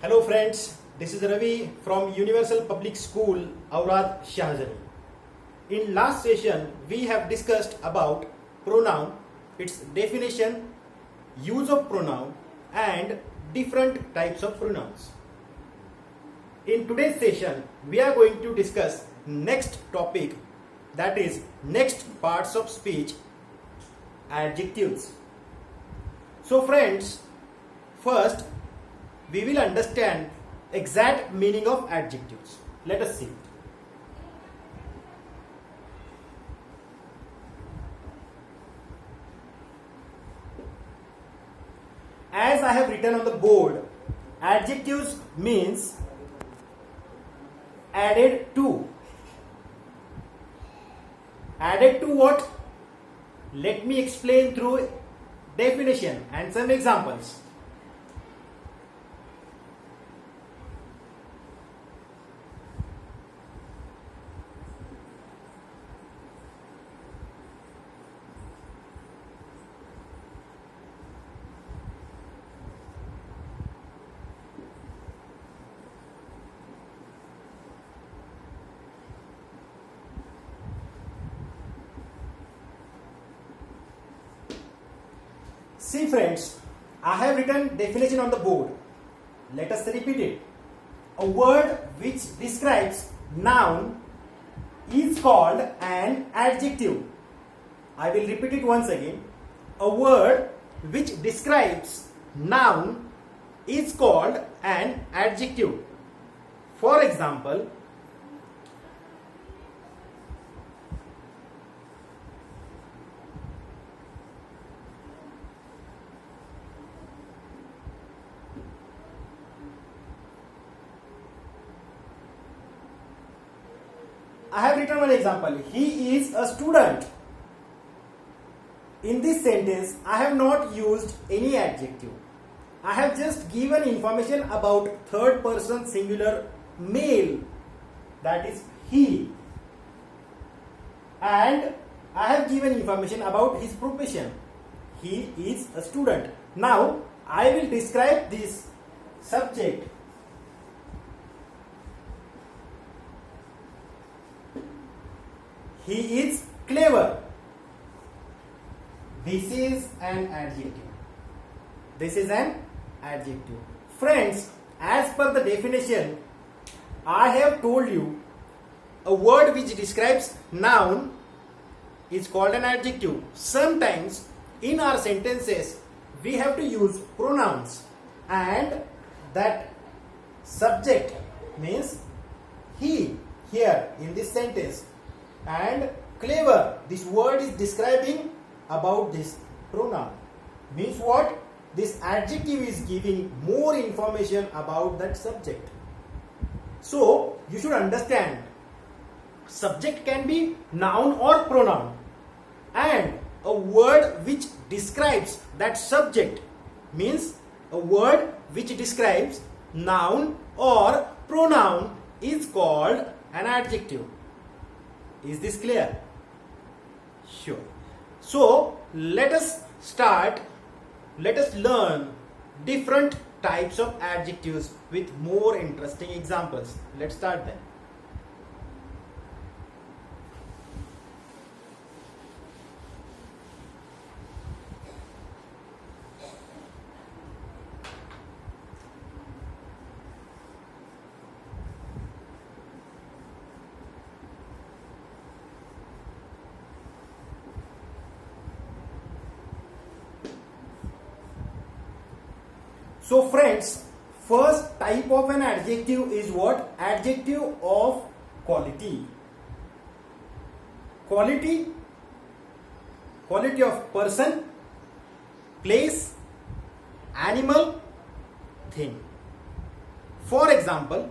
Hello friends, this is Ravi from Universal Public School, Aurad Shahjani. In last session, we have discussed about pronoun, its definition, use of pronoun and different types of pronouns. In today's session, we are going to discuss next topic, that is next parts of speech, adjectives. So friends, first we will understand exact meaning of adjectives. Let us see. As I have written on the board, adjectives means added to. Added to what? Let me explain through definition and some examples. See friends, I have written definition on the board. Let us repeat it. A word which describes noun is called an adjective. I will repeat it once again. A word which describes noun is called an adjective. For example, I have written one example. He is a student. In this sentence, I have not used any adjective. I have just given information about third person singular male, that is he. And I have given information about his profession. He is a student. Now, I will describe this subject. He is clever. This is an adjective. This is an adjective. Friends, as per the definition, I have told you a word which describes noun is called an adjective. Sometimes in our sentences we have to use pronouns, and that subject means he here in this sentence. And clever, this word is describing about this pronoun. Means what? This adjective is giving more information about that subject. So, you should understand, subject can be noun or pronoun. And a word which describes that subject means a word which describes noun or pronoun is called an adjective. Is this clear? Sure. So, let us start. Let us learn different types of adjectives with more interesting examples. Let's start then. So friends, first type of an adjective is what? Adjective of quality. Quality of person, place, animal, thing. For example,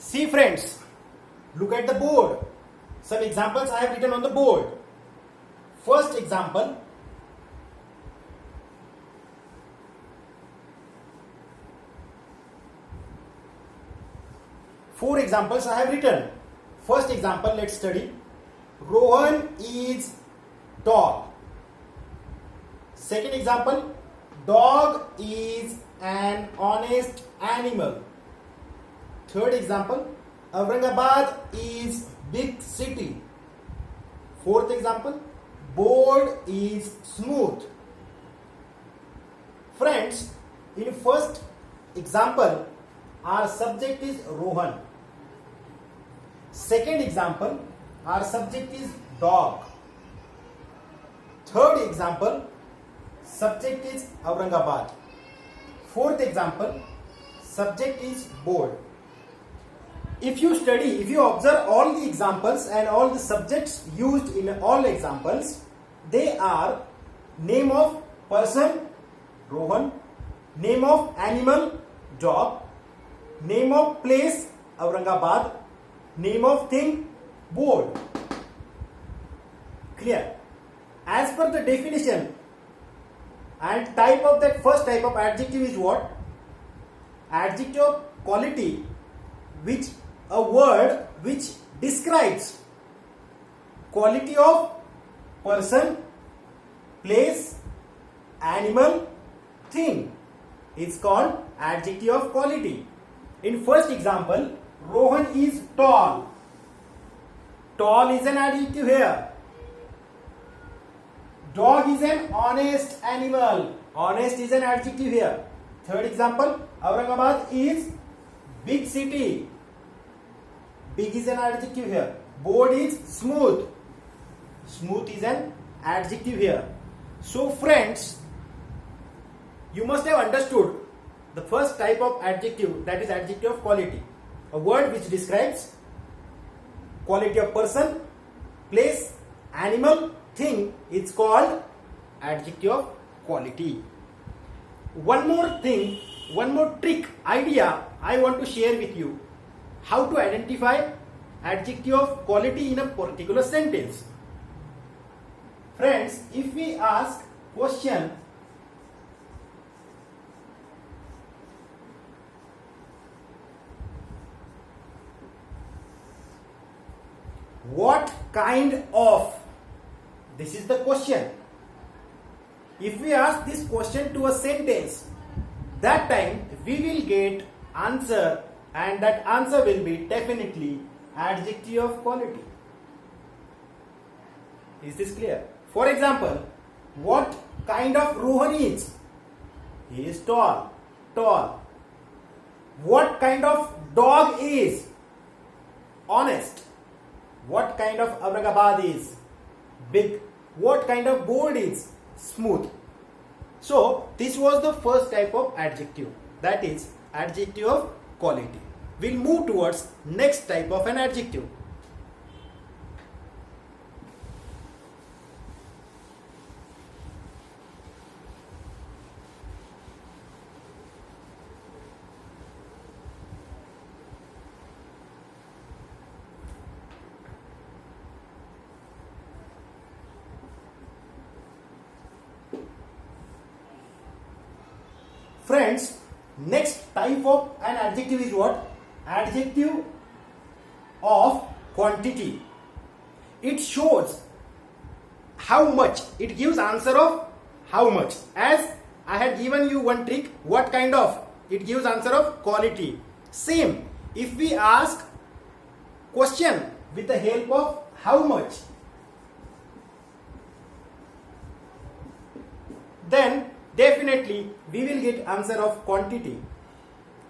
See friends, look at the board. Some examples I have written on the board. First example, four examples I have written. First example, let's study. Rohan is tall. Second example, dog is an honest animal. Third example, Aurangabad is big city. Fourth example, board is smooth. Friends, in first example, our subject is Rohan. Second example, our subject is dog. Third example, subject is Aurangabad. Fourth example, subject is board. If you study, if you observe all the examples and all the subjects used in all examples, they are name of person, Rohan, name of animal, dog, name of place, Aurangabad, name of thing, board. Clear? As per the definition and type of that first type of adjective is what? Adjective of quality, which a word which describes quality of person, place, animal, thing is called adjective of quality. In first example, Rohan is tall. Tall is an adjective here. Dog is an honest animal. Honest is an adjective here. Third example, Aurangabad is big city. Big is an adjective here. Board is smooth. Smooth is an adjective here. So friends, you must have understood the first type of adjective, that is adjective of quality. A word which describes quality of person, place, animal, thing is called adjective of quality. One more thing, one more trick, idea I want to share with you. How to identify adjective of quality in a particular sentence. Friends, if we ask question, what kind of, this is the question. If we ask this question to a sentence, that time we will get answer, and that answer will be definitely adjective of quality. Is this clear? For example, what kind of Rohan is? He is tall. Tall. What kind of dog is? Honest. What kind of Aurangabad is? Big. What kind of board is? Smooth. So this was the first type of adjective, that is adjective of quality. We'll move towards next type of an adjective. Friends, next type of an adjective is what? Adjective of quantity. It shows how much. It gives answer of how much. As I had given you one trick, what kind of? It gives answer of quality. Same, if we ask question with the help of how much, then definitely we will get answer of quantity.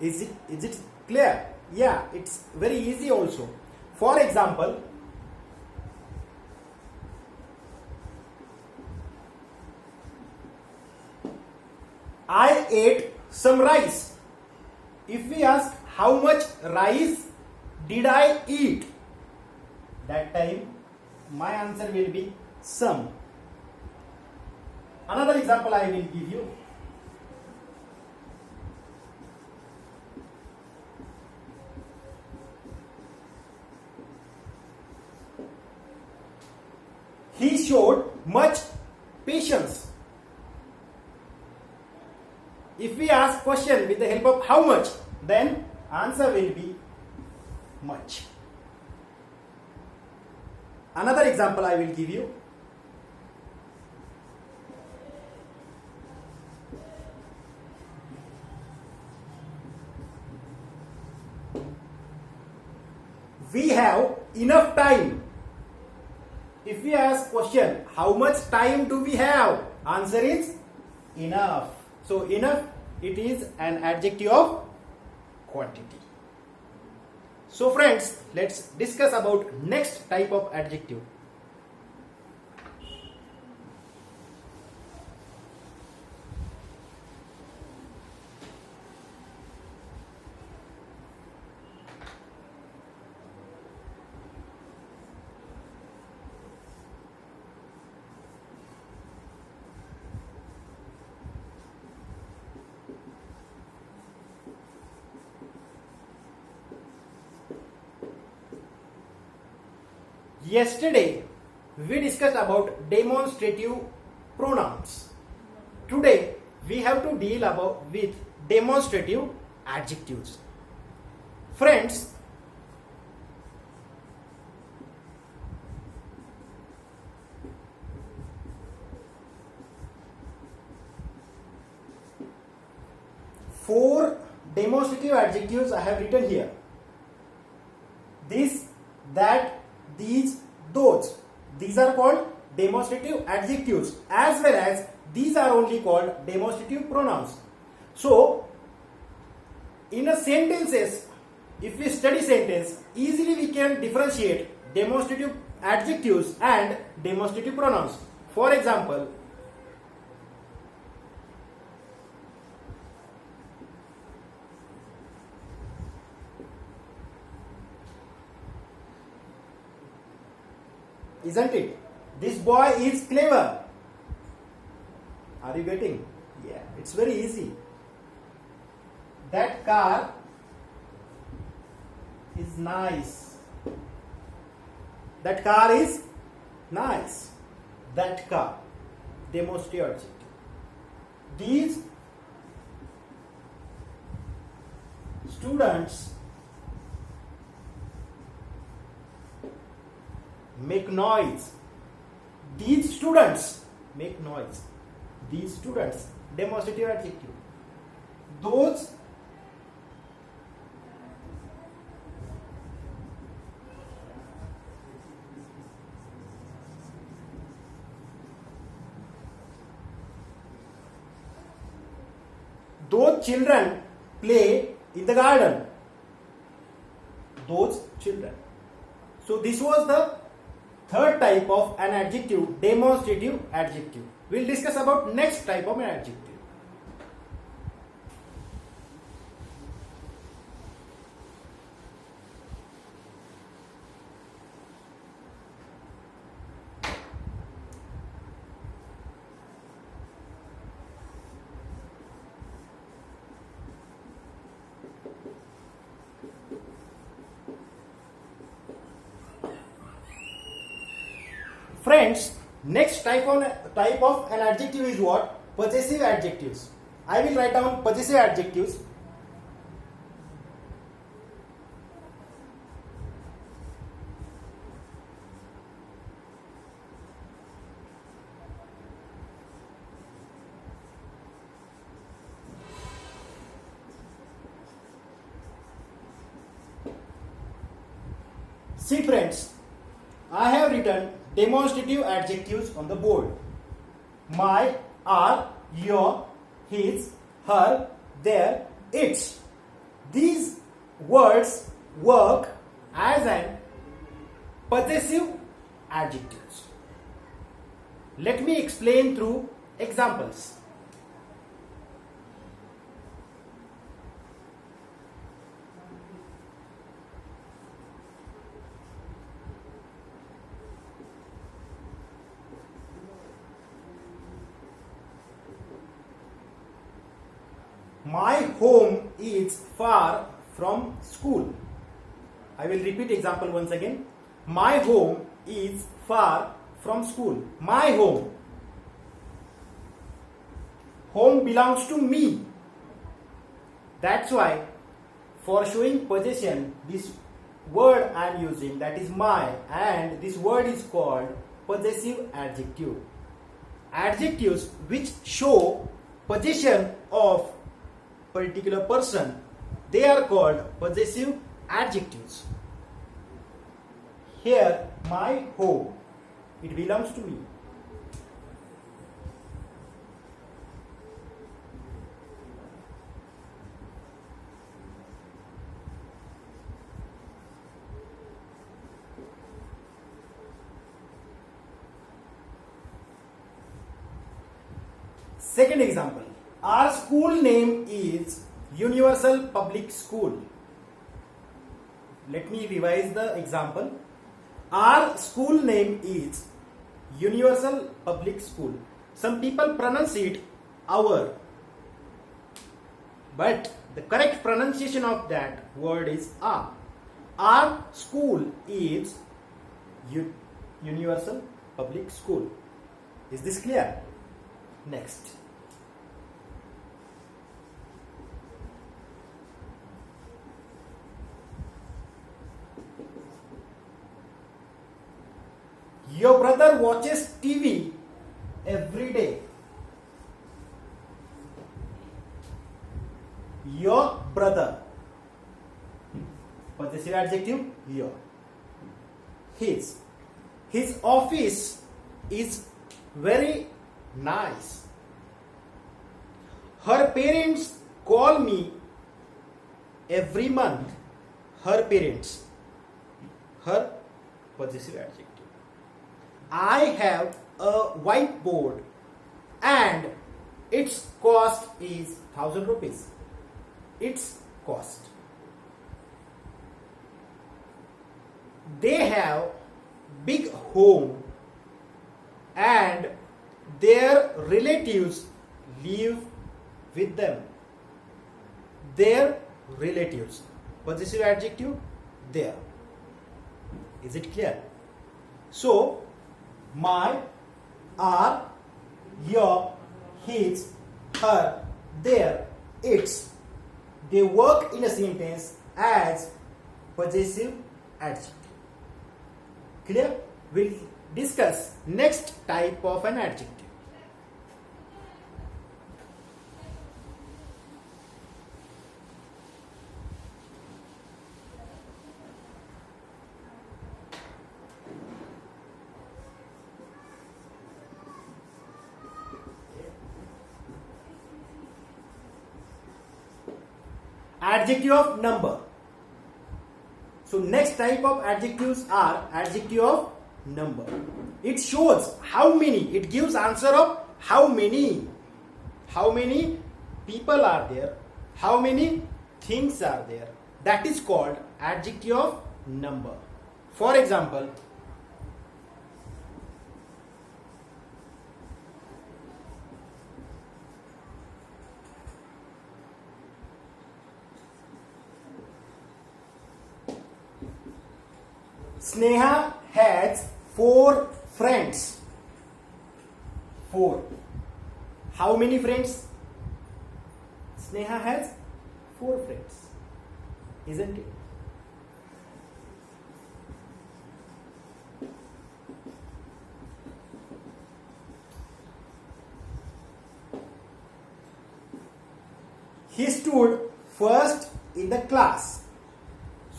Is it clear? Yeah, it's very easy also. For example, I ate some rice. If we ask how much rice did I eat, that time my answer will be some. Another example I will give you. He showed much patience. If we ask question with the help of how much, then answer will be much. Another example I will give you. We have enough time. If we ask question, how much time do we have? Answer is enough. So enough, it is an adjective of quantity. So friends, let's discuss about next type of adjective. Yesterday, we discussed about demonstrative pronouns. Today, we have to deal with demonstrative adjectives. Friends, four demonstrative adjectives I have written here. This, that, these, those. These are called demonstrative adjectives, as well as these are only called demonstrative pronouns. So, in a sentences, if we study sentence, easily we can differentiate demonstrative adjectives and demonstrative pronouns. For example, isn't it? This boy is clever. Are you getting? Yeah, it's very easy. That car is nice. That car is nice. That car. Demonstrative adjective. These students make noise. These students make noise. These students, demonstrative adjective. Those children play in the garden. Those children. So this was the third type of an adjective, demonstrative adjective. We'll discuss about next type of an adjective. Friends, next type of an adjective is what? Possessive adjectives. I will write down possessive adjectives. See friends, I have written demonstrative adjectives on the board. My, our, your, his, her, their, its. These words work as an possessive adjectives. Let me explain through examples. My home is far from school. I will repeat example once again. My home is far from school. My home. Home belongs to me. That's why for showing possession, this word I am using, that is my, and this word is called possessive adjective. Adjectives which show possession of particular person, they are called possessive adjectives. Here, my home, it belongs to me. Second example, our school name is Universal Public School. Let me revise the example. Our school name is Universal Public School. Some people pronounce it our, but the correct pronunciation of that word is our. Our school is Universal Public School. Is this clear? Next. Your brother watches TV every day. Your brother. Possessive adjective, your. His. His office is very nice. Her parents call me every month. Her parents. Her possessive adjective. I have a whiteboard and its cost is 1,000 rupees. Its cost. They have big home and their relatives live with them. Their relatives. Possessive adjective, their. Is it clear? So, my, our, your, his, her, their, its, they work in a sentence as possessive adjective. Clear? We'll discuss next type of an adjective. Adjective of number. So next type of adjectives are adjective of number. It shows how many. It gives answer of how many. How many people are there. How many things are there. That is called adjective of number. For example, Sneha has 4 friends. 4. How many friends? Sneha has 4 friends. Isn't it? He stood first in the class.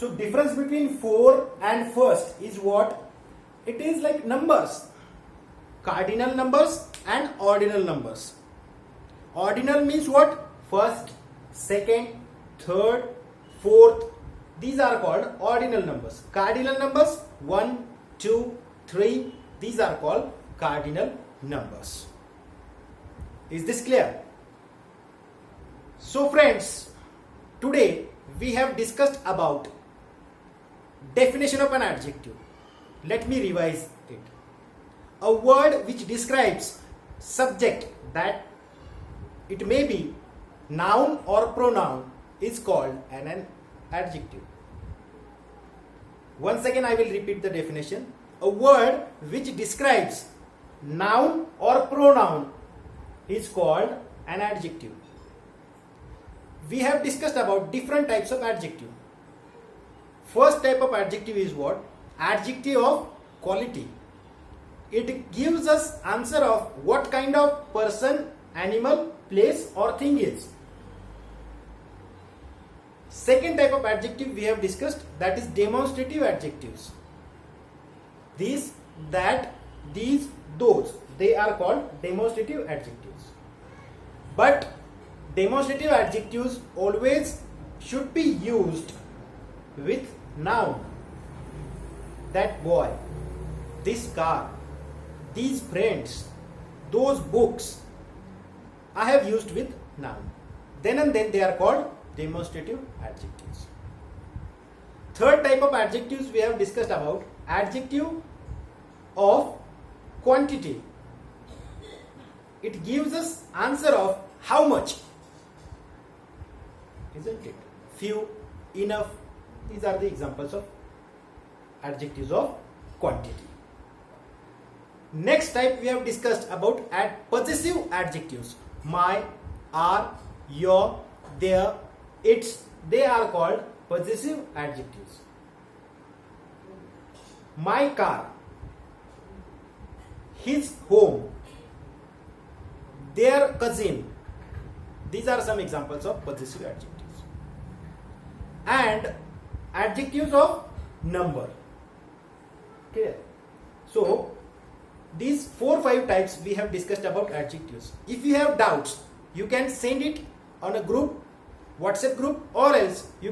So difference between 4 and first is what? It is like numbers. Cardinal numbers and ordinal numbers. Ordinal means what? First, second, third, fourth. These are called ordinal numbers. Cardinal numbers 1, 2, 3. These are called cardinal numbers. Is this clear? So friends, today we have discussed about definition of an adjective. Let me revise it. A word which describes subject, that it may be noun or pronoun, is called an adjective. Once again I will repeat the definition. a word which describes noun or pronoun is called an adjective. We have discussed about different types of adjective. First type of adjective is what? Adjective of quality. It gives us answer of what kind of person, animal, place or thing is. Second type of adjective we have discussed, that is demonstrative adjectives. These, that, these, those, they are called demonstrative adjectives. But demonstrative adjectives always should be used with noun. That boy, this car, these friends, those books, I have used with noun. Then and then they are called demonstrative adjectives. Third type of adjectives we have discussed about, adjective of quantity. It gives us answer of how much, isn't it? Few, enough. These are the examples of adjectives of quantity. Next type we have discussed about possessive adjectives. My, are, your, their, its, they are called possessive adjectives. My car, his home, their cousin. These are some examples of possessive adjectives. And adjectives of number. Clear? So, these 4-5 types we have discussed about adjectives. If you have doubts, you can send it on a group, WhatsApp group, or else you can